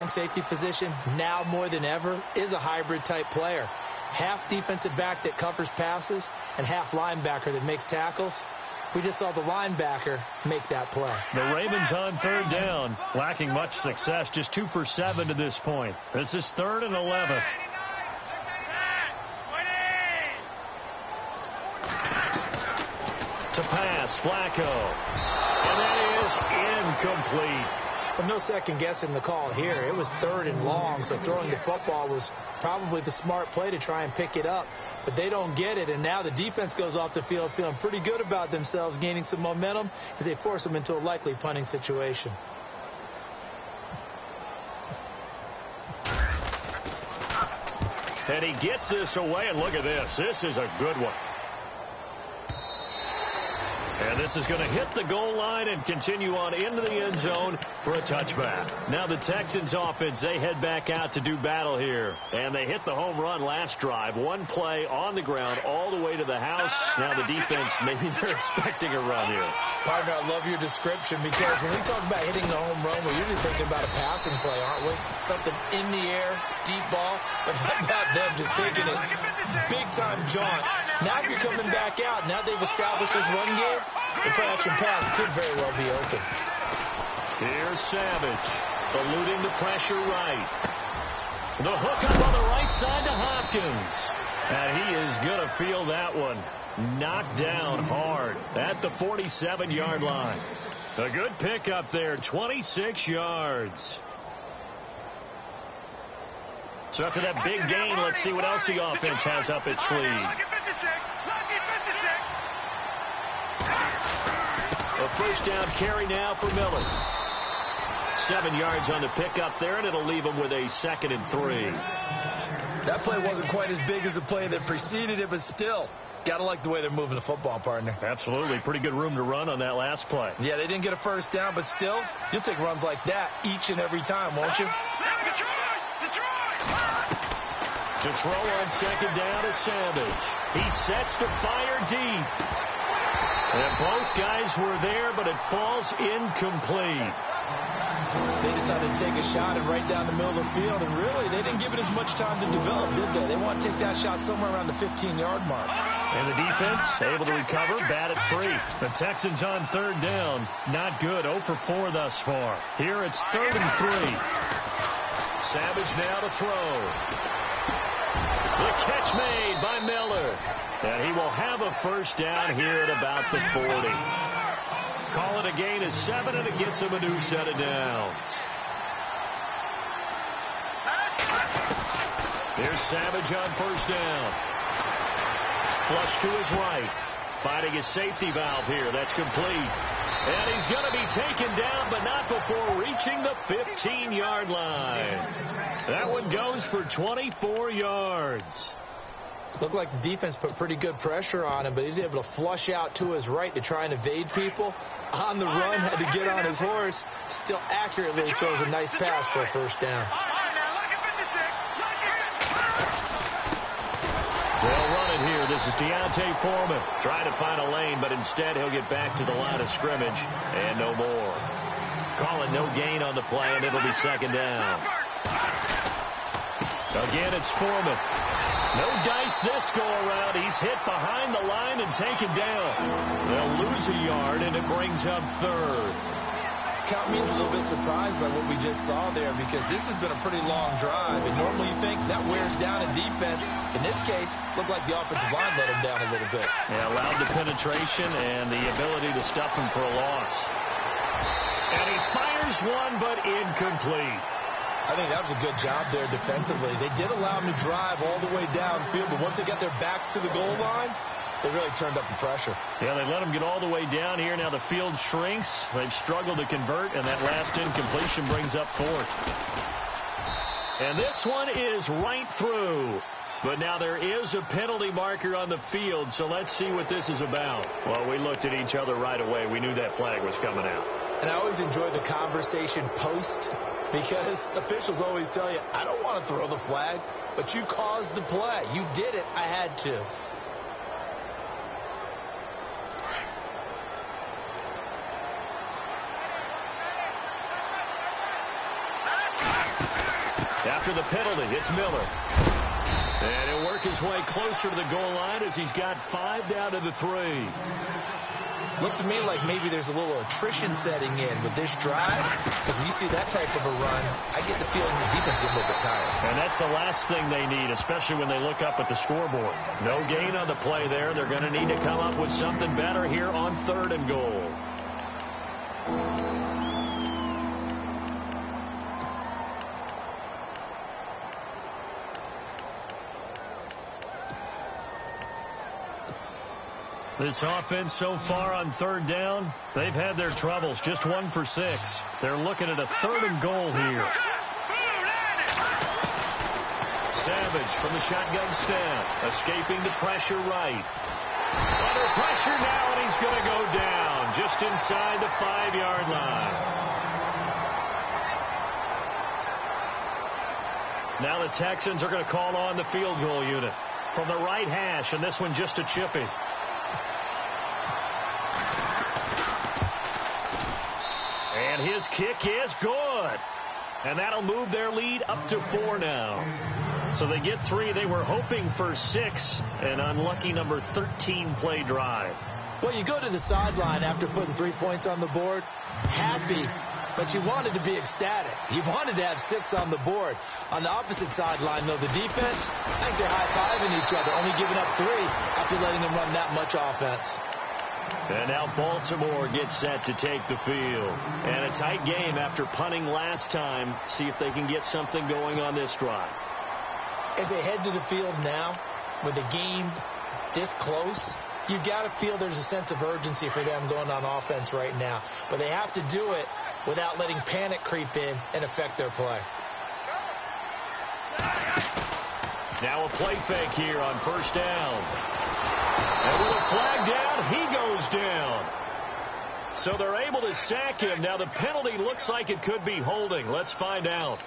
safety position, now more than ever, is a hybrid-type player. Half defensive back that covers passes and half linebacker that makes tackles. We just saw the linebacker make that play. The Ravens on third down, lacking much success, just 2 for 7 to this point. This is 3rd and 11. To pass, Flacco. And that is incomplete. But no second guessing the call here. It was 3rd and long, so throwing the football was probably the smart play to try and pick it up. But they don't get it, and now the defense goes off the field feeling pretty good about themselves, gaining some momentum as they force them into a likely punting situation. And he gets this away, and look at this. This is a good one. And this is going to hit the goal line and continue on into the end zone for a touchback. Now the Texans offense, they head back out to do battle here. And they hit the home run last drive. One play on the ground all the way to the house. Now the defense, maybe they're expecting a run here. Partner, I love your description because when we talk about hitting the home run, we're usually thinking about a passing play, aren't we? Something in the air, deep ball. But how about them just taking it big-time jaunt? Now if you're coming back out, now they've established this run game, the play-action pass could very well be open. Here's Savage, eluding the pressure right. The hook up on the right side to Hopkins. And he is going to feel that one. Knocked down hard at the 47-yard line. A good pickup there, 26 yards. So after that big gain, let's see what else the offense has up its sleeve. A first down carry now for Miller. 7 yards on the pickup there, and it'll leave him with a 2nd and 3. That play wasn't quite as big as the play that preceded it, but still, got to like the way they're moving the football, partner. Absolutely. Pretty good room to run on that last play. Yeah, they didn't get a first down, but still, you'll take runs like that each and every time, won't you? To throw on 2nd down is Savage. He sets to fire deep. And both guys were there, but it falls incomplete. They decided to take a shot and right down the middle of the field, and really, they didn't give it as much time to develop, did they? They want to take that shot somewhere around the 15-yard mark. And the defense able to recover, bat it free. The Texans on 3rd down, not good, 0 for 4 thus far. Here it's 3rd and 3. Savage now to throw. The catch made by Miller. And he will have a first down here at about the 40. Call it a gain of 7, and it gets him a new set of downs. Here's Savage on first down. Flush to his right. Finding his safety valve here. That's complete. And he's going to be taken down, but not before reaching the 15-yard line. That one goes for 24 yards. Looked like the defense put pretty good pressure on him, but he's able to flush out to his right to try and evade people. On the run, had to get on his horse. Still accurately throws a nice pass for a first down. They'll run it here. This is Deontay Foreman trying to find a lane, but instead he'll get back to the line of scrimmage and no more. Calling no gain on the play, and it'll be 2nd down. Again, it's Foreman. No dice this go-around. He's hit behind the line and taken down. They'll lose a yard, and it brings up 3rd. Count me a little bit surprised by what we just saw there, because this has been a pretty long drive, and normally you think that wears down a defense. In this case, looked like the offensive line let him down a little bit. Yeah, allowed the penetration and the ability to stuff him for a loss. And he fires one, but incomplete. I think that was a good job there defensively. They did allow him to drive all the way downfield, but once they got their backs to the goal line, they really turned up the pressure. Yeah, they let him get all the way down here. Now the field shrinks. They've struggled to convert, and that last incompletion brings up 4th. And this one is right through. But now there is a penalty marker on the field, so let's see what this is about. Well, we looked at each other right away. We knew that flag was coming out. And I always enjoy the conversation post, because officials always tell you, I don't want to throw the flag, but you caused the play. You did it. I had to. after the penalty. It's Miller. And he'll work his way closer to the goal line as he's got 5 down to the 3. Looks to me like maybe there's a little attrition setting in with this drive. Because when you see that type of a run, I get the feeling the defense is a little bit tired. And that's the last thing they need, especially when they look up at the scoreboard. No gain on the play there. They're going to need to come up with something better here on 3rd and goal. This offense so far on 3rd down, they've had their troubles. Just 1 for 6. They're looking at a 3rd and goal here. Savage from the shotgun snap, escaping the pressure right. Under pressure now, and he's going to go down just inside the 5-yard line. Now the Texans are going to call on the field goal unit from the right hash, and this one just a chippy. And his kick is good. And that'll move their lead up to 4 now. So they get 3. They were hoping for 6. An unlucky number 13 play drive. Well, you go to the sideline after putting 3 points on the board, happy, but you wanted to be ecstatic. You wanted to have 6 on the board. On the opposite sideline, though, the defense, I think they're high-fiving each other, only giving up 3 after letting them run that much offense. And now Baltimore gets set to take the field. And a tight game after punting last time. See if they can get something going on this drive. As they head to the field now, with the game this close, you've got to feel there's a sense of urgency for them going on offense right now. But they have to do it without letting panic creep in and affect their play. Now a play fake here on 1st down. And with a flag down, he goes down. So they're able to sack him. Now the penalty looks like it could be holding. Let's find out.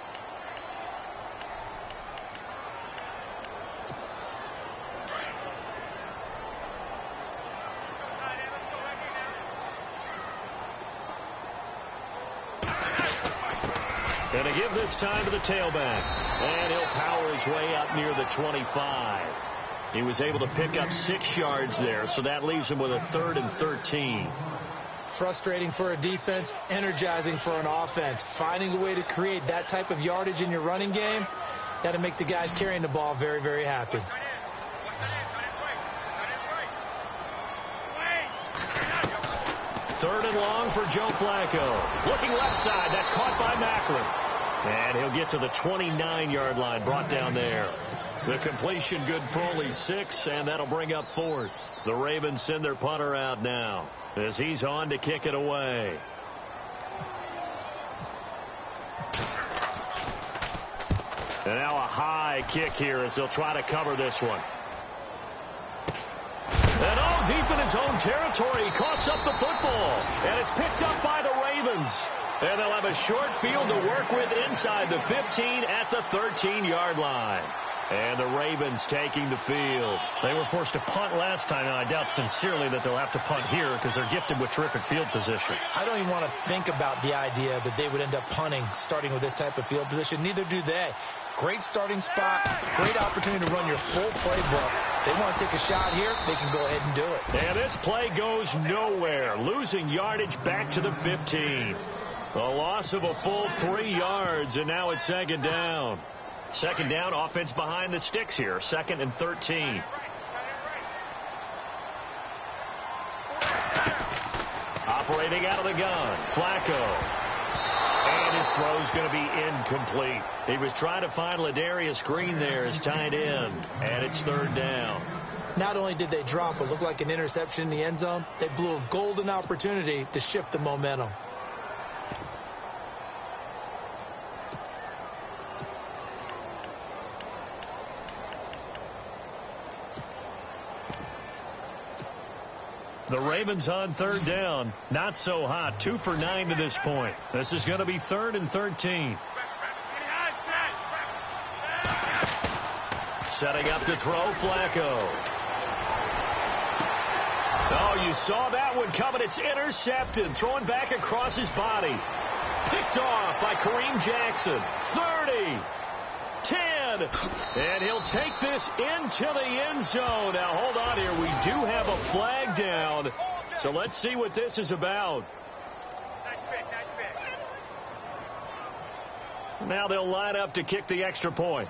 And to give this time to the tailback. And he'll power his way up near the 25. He was able to pick up 6 yards there, so that leaves him with a 3rd and 13. Frustrating for a defense, energizing for an offense. Finding a way to create that type of yardage in your running game, that'll make the guys carrying the ball very, very happy. Third and long for Joe Flacco. Looking left side, that's caught by Macklin. And he'll get to the 29-yard line, brought down there. The completion good for only 6, and that'll bring up 4th. The Ravens send their punter out now as he's on to kick it away. And now a high kick here as they'll try to cover this one. And all deep in his own territory, he coughs up the football. And it's picked up by the Ravens. And they'll have a short field to work with inside the 15 at the 13-yard line. And the Ravens taking the field. They were forced to punt last time, and I doubt sincerely that they'll have to punt here because they're gifted with terrific field position. I don't even want to think about the idea that they would end up punting starting with this type of field position. Neither do they. Great starting spot, great opportunity to run your full playbook. They want to take a shot here, they can go ahead and do it. And this play goes nowhere, losing yardage back to the 15. A loss of a full 3 yards, and now it's 2nd down. 2nd down, offense behind the sticks here. 2nd and 13. Operating out of the gun, Flacco. And his throw's going to be incomplete. He was trying to find Ladarius Green there as tight end, and it's 3rd down. Not only did they drop what looked like an interception in the end zone, they blew a golden opportunity to shift the momentum. The Ravens on 3rd down. Not so hot. 2 for 9 to this point. This is going to be 3rd and 13. Setting up to throw, Flacco. Oh, you saw that one coming. It's intercepted. Throwing back across his body. Picked off by Kareem Jackson. 30. again. And he'll take this into the end zone. Now, hold on here. We do have a flag down. So let's see what this is about. Nice pick, nice pick. Now they'll line up to kick the extra point.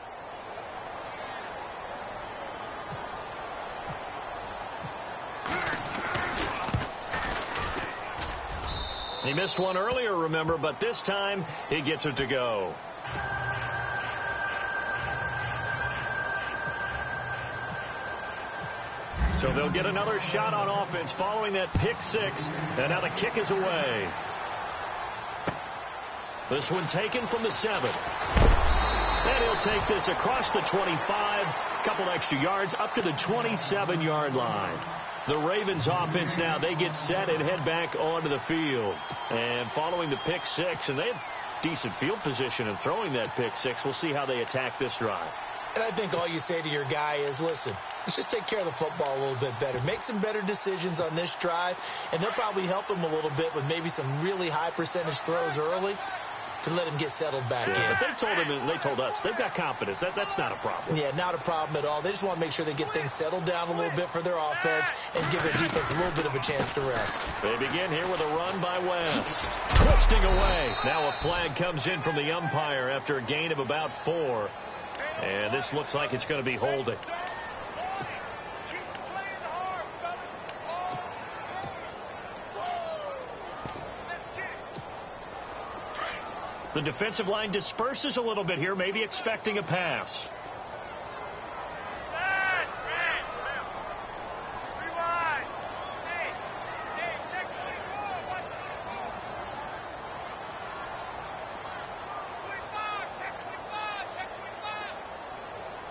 He missed one earlier, remember, but this time he gets it to go. So they'll get another shot on offense following that pick six, and now the kick is away. This one taken from the 7. And he'll take this across the 25, couple extra yards up to the 27-yard line. The Ravens offense now, they get set and head back onto the field. And following the pick six, and they have decent field position in throwing that pick six. We'll see how they attack this drive. And I think all you say to your guy is, listen, let's just take care of the football a little bit better. Make some better decisions on this drive, and they'll probably help him a little bit with maybe some really high percentage throws early to let him get settled back in. But they told us they've got confidence. That's not a problem. Yeah, not a problem at all. They just want to make sure they get things settled down a little bit for their offense and give their defense a little bit of a chance to rest. They begin here with a run by West. Twisting away. Now a flag comes in from the umpire after a gain of about 4. And this looks like it's going to be holding. The defensive line disperses a little bit here, maybe expecting a pass.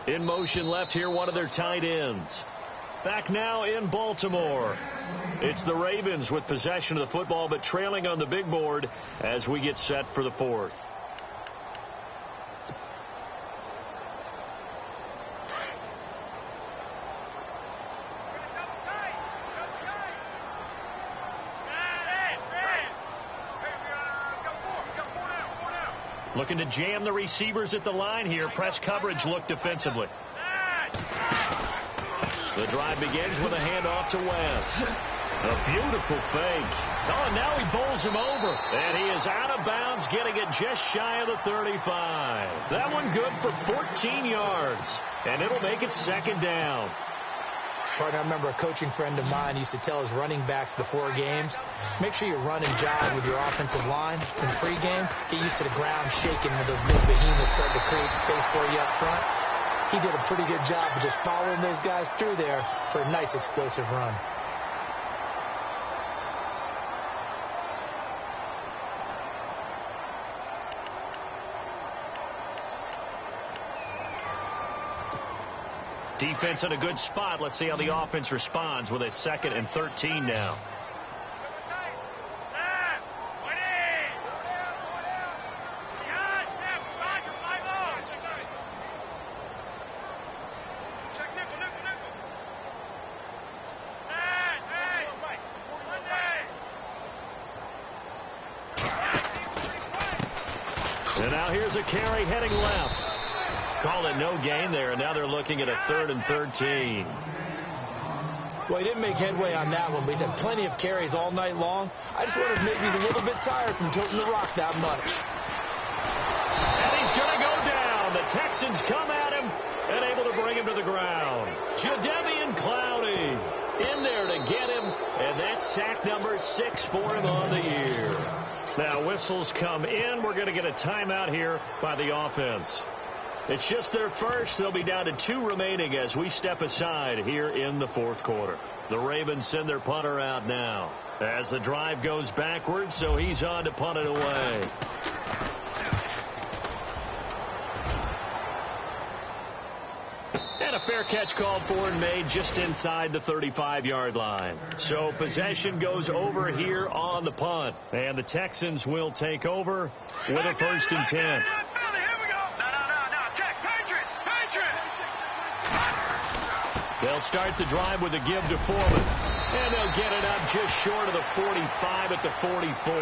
In motion left here, one of their tight ends. Back now in Baltimore. It's the Ravens with possession of the football, but trailing on the big board as we get set for the 4th. Looking to jam the receivers at the line here. Press coverage look defensively. The drive begins with a handoff to West. A beautiful fake. Oh, and now he bowls him over. And he is out of bounds, getting it just shy of the 35. That one good for 14 yards. And it'll make it 2nd down. Partner, I remember a coaching friend of mine used to tell his running backs before games, make sure you run and jog with your offensive line in pregame. Get used to the ground shaking when those big behemoths start to create space for you up front. He did a pretty good job of just following those guys through there for a nice explosive run. Defense in a good spot. Let's see how the offense responds with a 2nd and 13 now. And now here's a carry heading left. Call it no gain there, and now they're looking at a 3rd and 13. Well, he didn't make headway on that one, but he's had plenty of carries all night long. I just wonder if maybe he's a little bit tired from toting the rock that much. And he's going to go down. The Texans come at him and able to bring him to the ground. Jadeveon Clowney in there to get him, and that's sack number 6 for him on the year. Now whistles come in. We're going to get a timeout here by the offense. It's just their first. They'll be down to 2 remaining as we step aside here in the 4th quarter. The Ravens send their punter out now as the drive goes backwards, so he's on to punt it away. And a fair catch called for and made just inside the 35-yard line. So possession goes over here on the punt. And the Texans will take over with a 1st and 10. They'll start the drive with a give to Foreman. And they'll get it up just short of the 45 at the 44.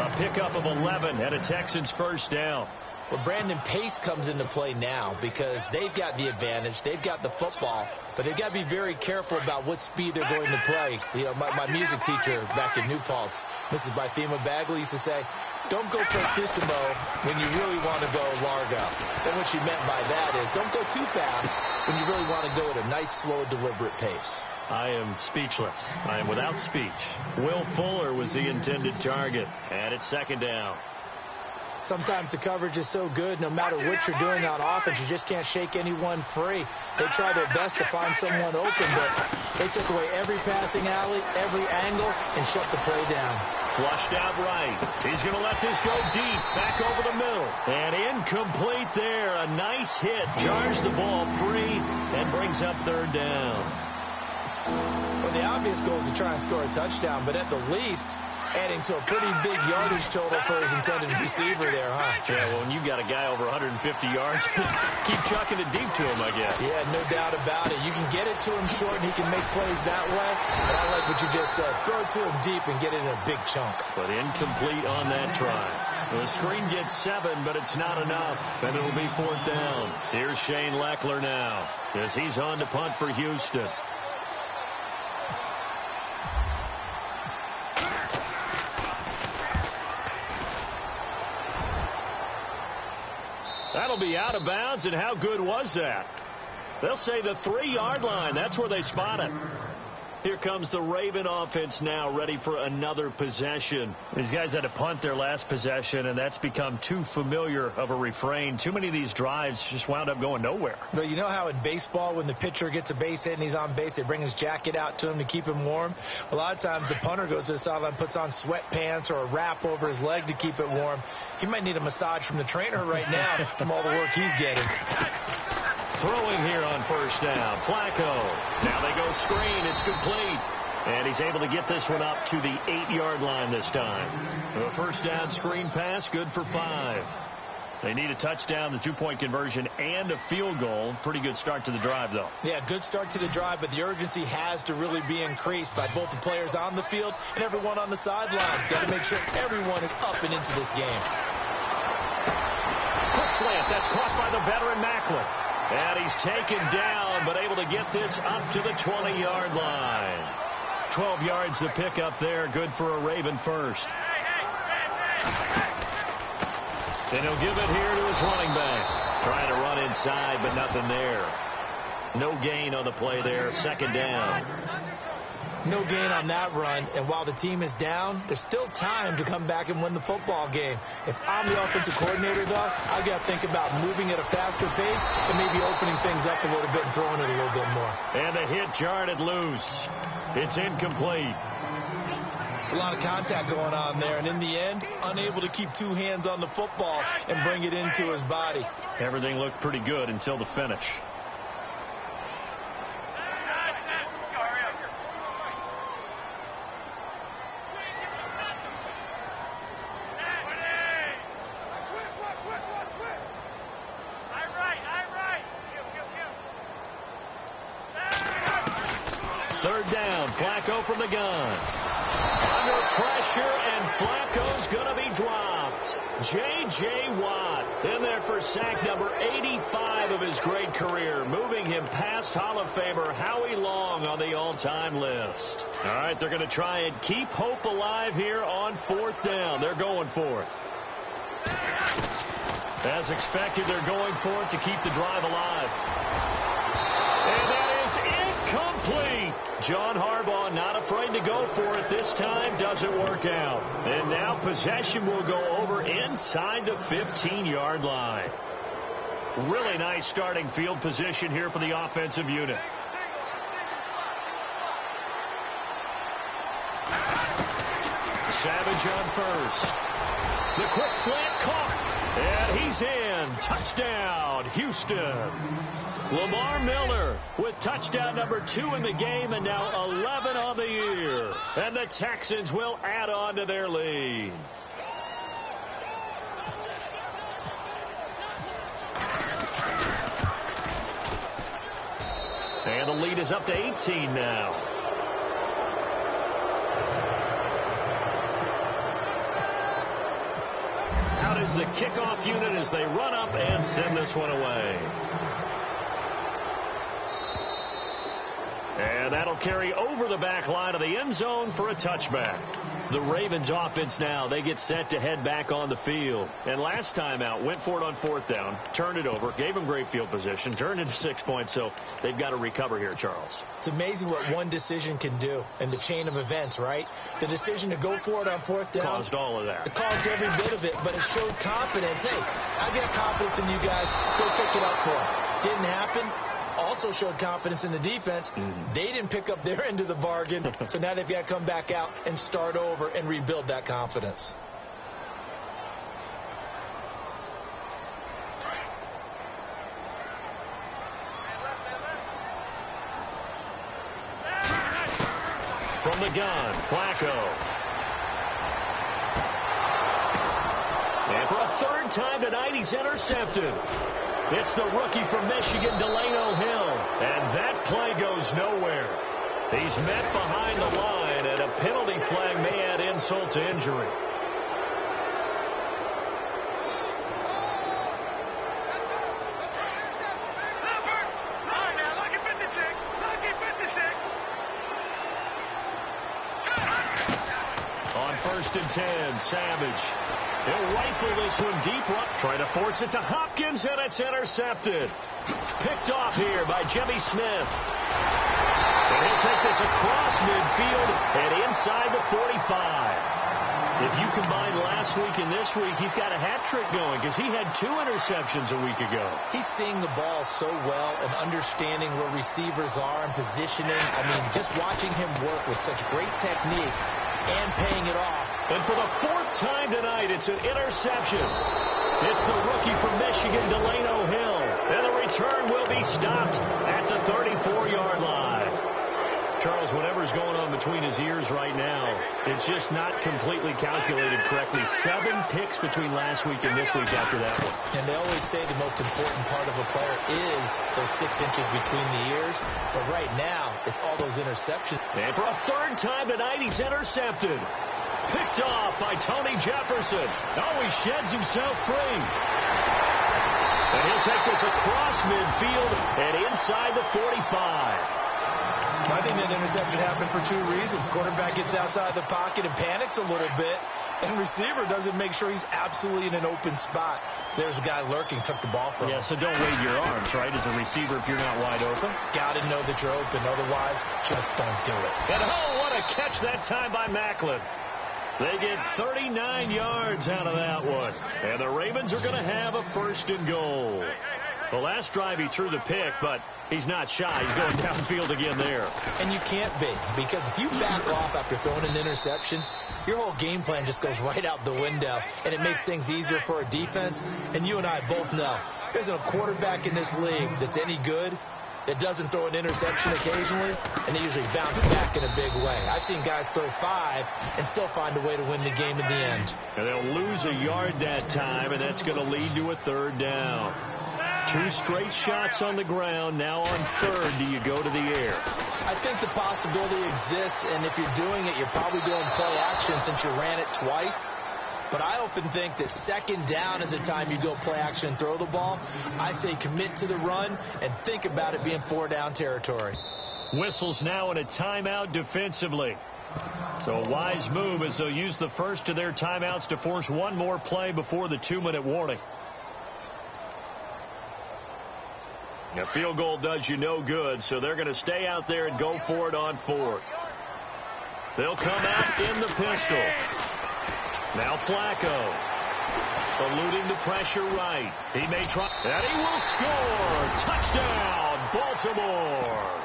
A pickup of 11 and a Texans 1st down. Well, Brandon, pace comes into play now because they've got the advantage. They've got the football, but they've got to be very careful about what speed they're going to play. You know, my music teacher back in New Paltz, Mrs. Bythema Bagley, used to say, don't go prestissimo when you really want to go largo. Then what she meant by that is don't go too fast when you really want to go at a nice, slow, deliberate pace. I am speechless. I am without speech. Will Fuller was the intended target, and it's second down. Sometimes the coverage is so good, no matter what you're doing on offense, you just can't shake anyone free. They try their best to find someone open, but they took away every passing alley, every angle, and shut the play down. Flushed out right. He's going to let this go deep, back over the middle. And incomplete there. A nice hit. Jars the ball free and brings up third down. Well, the obvious goal is to try and score a touchdown, but at the least, adding to a pretty big yardage total for his intended receiver there, huh? Yeah, well, when you've got a guy over 150 yards, keep chucking it deep to him, I guess. Yeah, no doubt about it. You can get it to him short, and he can make plays that way. But I like what you just said. Throw it to him deep and get it in a big chunk. But incomplete on that try. The screen gets 7, but it's not enough, and it'll be fourth down. Here's Shane Leckler now as he's on to punt for Houston. That'll be out of bounds, and how good was that? They'll say the 3-yard line. That's where they spot it. Here comes the Raven offense now, ready for another possession. These guys had to punt their last possession, and that's become too familiar of a refrain. Too many of these drives just wound up going nowhere. But you know how in baseball, when the pitcher gets a base hit and he's on base, they bring his jacket out to him to keep him warm? A lot of times the punter goes to the sideline, puts on sweatpants or a wrap over his leg to keep it warm. He might need a massage from the trainer right now from all the work he's getting. Throwing here on first down. Flacco. Now they go screen. It's complete. And he's able to get this one up to the 8-yard line this time. A first down screen pass, good for 5. They need a touchdown, the 2-point conversion, and a field goal. Pretty good start to the drive, though. Yeah, good start to the drive, but the urgency has to really be increased by both the players on the field and everyone on the sidelines. Got to make sure everyone is up and into this game. Quick slant. That's caught by the veteran Macklin. And he's taken down, but able to get this up to the 20-yard line. 12 yards to pick up there. Good for a Raven first. And he'll give it here to his running back. Trying to run inside, but nothing there. No gain on the play there. Second down. No gain on that run, and while the team is down, there's still time to come back and win the football game. If I'm the offensive coordinator, though, I've got to think about moving at a faster pace and maybe opening things up a little bit and throwing it a little bit more. And the hit jarred it loose. It's incomplete. It's a lot of contact going on there, and in the end, unable to keep two hands on the football and bring it into his body. Everything looked pretty good until the finish. Third down, Flacco from the gun. Under pressure, and Flacco's going to be dropped. J.J. Watt in there for sack number 85 of his great career, moving him past Hall of Famer Howie Long on the all-time list. All right, they're going to try and keep hope alive here on fourth down. They're going for it. As expected, they're going for it to keep the drive alive. And that is incomplete. John Harbaugh not afraid to go for it this time. Doesn't work out. And now possession will go over inside the 15-yard line. Really nice starting field position here for the offensive unit. Savage on first. The quick slant caught. And he's in. Touchdown, Houston. Lamar Miller with touchdown number 2 in the game, and now 11 on the year. And the Texans will add on to their lead. And the lead is up to 18 now. Out is is the kickoff unit as they run up and send this one away. And that'll carry over the back line of the end zone for a touchback. The Ravens offense now, they get set to head back on the field. And last time out, went for it on fourth down, turned it over, gave them great field position, turned into 6 points, so they've got to recover here, Charles. It's amazing what one decision can do in the chain of events, right? The decision to go for it on fourth down. Caused all of that. It caused every bit of it, but it showed confidence. Hey, I've got confidence in you guys. Go pick it up for them. Didn't happen. Also showed confidence in the defense. They didn't pick up their end of the bargain, so now they've got to come back out and start over and rebuild that confidence. From the gun, Flacco. And for a third time tonight, he's intercepted. It's the rookie from Michigan, Delano Hill. And that play goes nowhere. He's met behind the line, and a penalty flag may add insult to injury. On 1st and 10, Savage. He'll rifle this one deep right. Try to force it to Hopkins, and it's intercepted. Picked off here by Jimmy Smith. And he'll take this across midfield and inside the 45. If you combine last week and this week, he's got a hat trick going because he had 2 interceptions a week ago. He's seeing the ball so well and understanding where receivers are and positioning. I mean, just watching him work with such great technique and paying it off. And for the 4th time tonight, it's an interception. It's the rookie from Michigan, Delano Hill. And the return will be stopped at the 34-yard line. Charles, whatever's going on between his ears right now, it's just not completely calculated correctly. 7 picks between last week and this week after that one. And they always say the most important part of a player is those 6 inches between the ears. But right now, it's all those interceptions. And for a 3rd time tonight, he's intercepted. Picked off by Tony Jefferson. Oh, he sheds himself free. And he'll take this across midfield and inside the 45. I think that interception happened for 2 reasons. Quarterback gets outside the pocket and panics a little bit, and receiver doesn't make sure he's absolutely in an open spot. So there's a guy lurking, took the ball from him. Yeah, so don't wave your arms, right, as a receiver if you're not wide open. Got to know that you're open. Otherwise, just don't do it. And oh, what a catch that time by Macklin. They get 39 yards out of that one. And the Ravens are going to have a 1st and goal. The last drive he threw the pick, but he's not shy. He's going downfield again there. And you can't be, because if you back off after throwing an interception, your whole game plan just goes right out the window, and it makes things easier for a defense. And you and I both know there's a quarterback in this league that's any good that doesn't throw an interception occasionally, and they usually bounce back in a big way. I've seen guys throw 5 and still find a way to win the game in the end. And they'll lose a yard that time, and that's going to lead to a 3rd down. 2 straight shots on the ground. Now on 3rd, do you go to the air? I think the possibility exists, and if you're doing it, you're probably doing play action since you ran it twice. But I often think that 2nd down is the time you go play action and throw the ball. I say commit to the run and think about it being 4-down territory. Whistles now in a timeout defensively. So a wise move as they'll use the first of their timeouts to force one more play before the 2-minute warning. A field goal does you no good, so they're going to stay out there and go for it on 4th. They'll come out in the pistol. Now Flacco, eluding the pressure right. He may try, and he will score. Touchdown, Baltimore.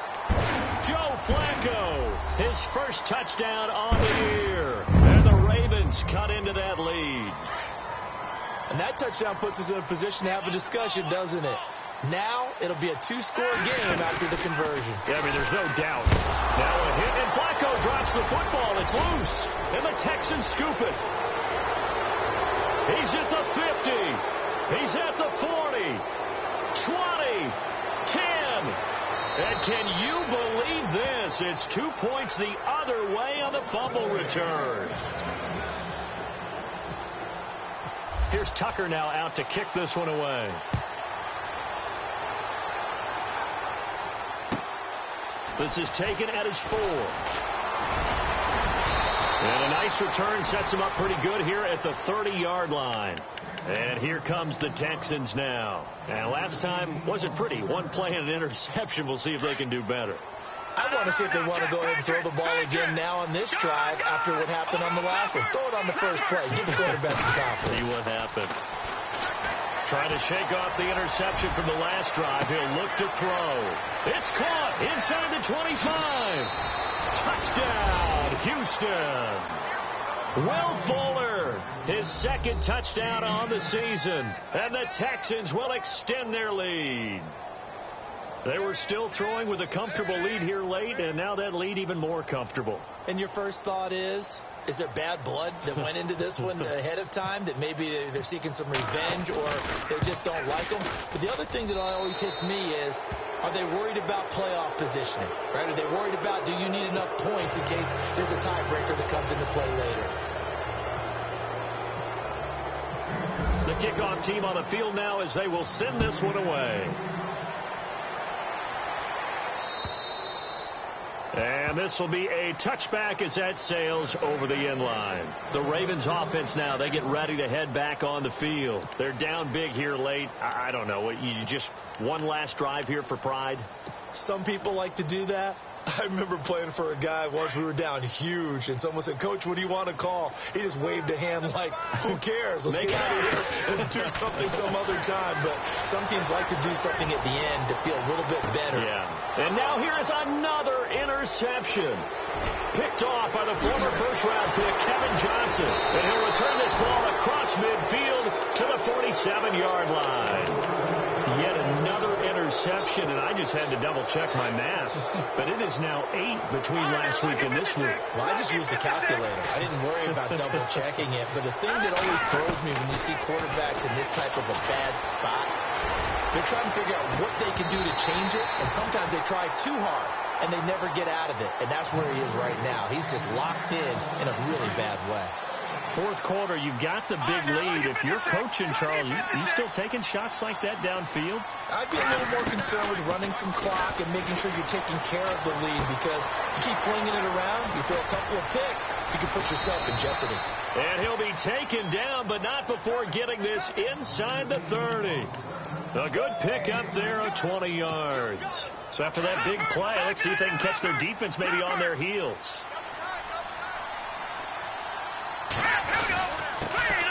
Joe Flacco, his first touchdown on the year. And the Ravens cut into that lead. And that touchdown puts us in a position to have a discussion, doesn't it? Now it'll be a 2-score game after the conversion. Yeah, I mean, there's no doubt. Now a hit, and Flacco drops the football. It's loose, and the Texans scoop it. He's at the 50. He's at the 40. 20. 10. And can you believe this? It's 2 points the other way on the fumble return. Here's Tucker now out to kick this one away. This is taken at his 4. And a nice return sets him up pretty good here at the 30-yard line. And here comes the Texans now. And last time wasn't pretty. One play and an interception. We'll see if they can do better. I want to see if they want to go ahead and throw the ball again now on this drive after what happened on the last one. Throw it on the first play. Give the quarterback some confidence. See what happens. Trying to shake off the interception from the last drive. He'll look to throw. It's caught inside the 25. Touchdown, Houston. Will Fuller, his second touchdown on the season. And the Texans will extend their lead. They were still throwing with a comfortable lead here late, and now that lead even more comfortable. And your first thought is there bad blood that went into this one ahead of time, that maybe they're seeking some revenge or they just don't like them? But the other thing that always hits me is, are they worried about playoff positioning? Right? Are they worried about, do you need enough points in case there's a tiebreaker that comes into play later? The kickoff team on the field now as they will send this one away. And this will be a touchback as that sails over the end line. The Ravens offense now, they get ready to head back on the field. They're down big here late. I don't know. You just one last drive here for pride? Some people like to do that. I remember playing for a guy once. We were down huge, and someone said, "Coach, what do you want to call?" He just waved a hand like, who cares? Let's get out of here and do something some other time. But some teams like to do something at the end to feel a little bit better. Yeah. And now here is another interception. Picked off by the former first-round pick, Kevin Johnson. And he'll return this ball across midfield to the 47-yard line. Yet another interception, and I just had to double-check my math. But it is now 8 between last week and this week. Well, I just used the calculator. I didn't worry about double-checking it. But the thing that always throws me when you see quarterbacks in this type of a bad spot, they're trying to figure out what they can do to change it, and sometimes they try too hard, and they never get out of it. And that's where he is right now. He's just locked in a really bad way. Fourth quarter, you've got the big lead. If you're coaching, Charles, you still taking shots like that downfield? I'd be a little more concerned with running some clock and making sure you're taking care of the lead, because you keep flinging it around, you throw a couple of picks, you can put yourself in jeopardy. And he'll be taken down, but not before getting this inside the 30. A good pick up there of 20 yards. So after that big play, let's see if they can catch their defense maybe on their heels.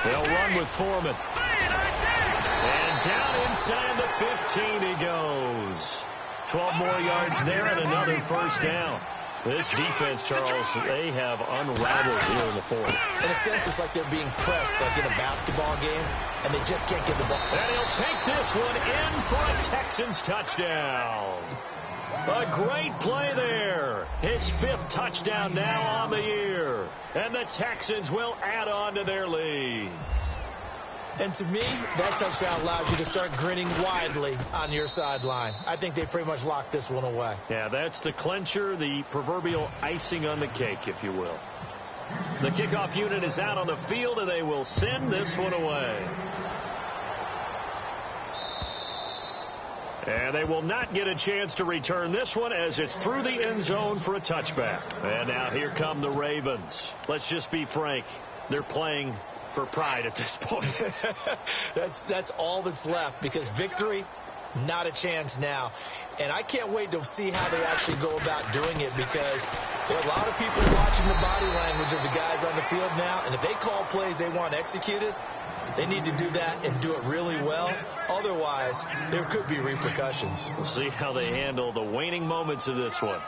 They'll run with Foreman. And down inside the 15 he goes. 12 more yards there and another first down. This defense, Charles, they have unraveled here in the fourth. In a sense, it's like they're being pressed, like in a basketball game, and they just can't get the ball. And he'll take this one in for a Texans touchdown. A great play there. His 5th touchdown now on the year. And the Texans will add on to their lead. And to me, that touchdown allows you to start grinning widely on your sideline. I think they pretty much locked this one away. Yeah, that's the clincher, the proverbial icing on the cake, if you will. The kickoff unit is out on the field, and they will send this one away. And they will not get a chance to return this one as it's through the end zone for a touchback. And now here come the Ravens. Let's just be frank. They're playing for pride at this point. That's all that's left, because victory, not a chance now. And I can't wait to see how they actually go about doing it, because there are a lot of people watching the body language of the guys on the field now. And if they call plays they want executed, they need to do that and do it really well. Otherwise, there could be repercussions. We'll see how they handle the waning moments of this one.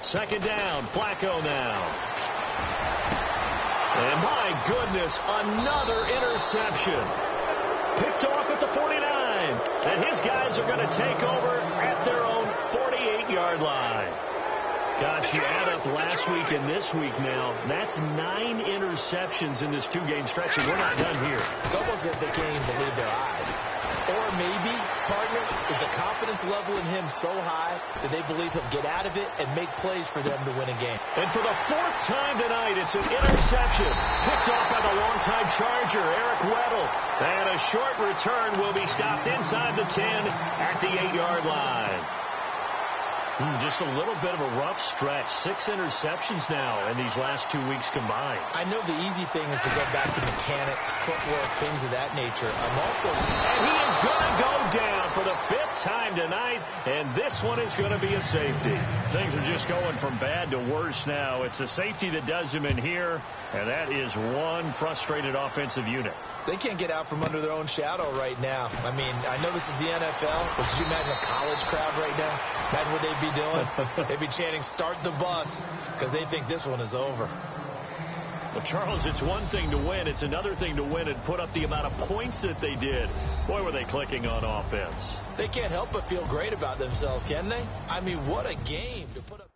Second down, Flacco now. And my goodness, another interception. Picked off at the 49. And his guys are going to take over at their own 48-yard line. Gosh, you add up last week and this week now, that's 9 interceptions in this 2-game stretch, and we're not done here. It's almost as if they can't even believe their eyes. Or maybe, partner, is the confidence level in him so high that they believe he'll get out of it and make plays for them to win a game. And for the 4th time tonight, it's an interception. Picked off by the longtime Charger, Eric Weddle. And a short return will be stopped inside the 10 at the 8-yard line. Just a little bit of a rough stretch. 6 interceptions now in these last 2 weeks combined. I know the easy thing is to go back to mechanics, footwork, things of that nature. And he is going to go down for the 5th time tonight, and this one is going to be a safety. Things are just going from bad to worse now. It's a safety that does him in here, and that is one frustrated offensive unit. They can't get out from under their own shadow right now. I mean, I know this is the NFL, but could you imagine a college crowd right now? Imagine what they'd be doing. They'd be chanting, "Start the bus," because they think this one is over. Well, Charles, it's one thing to win. It's another thing to win and put up the amount of points that they did. Boy, were they clicking on offense. They can't help but feel great about themselves, can they? I mean, what a game to put up.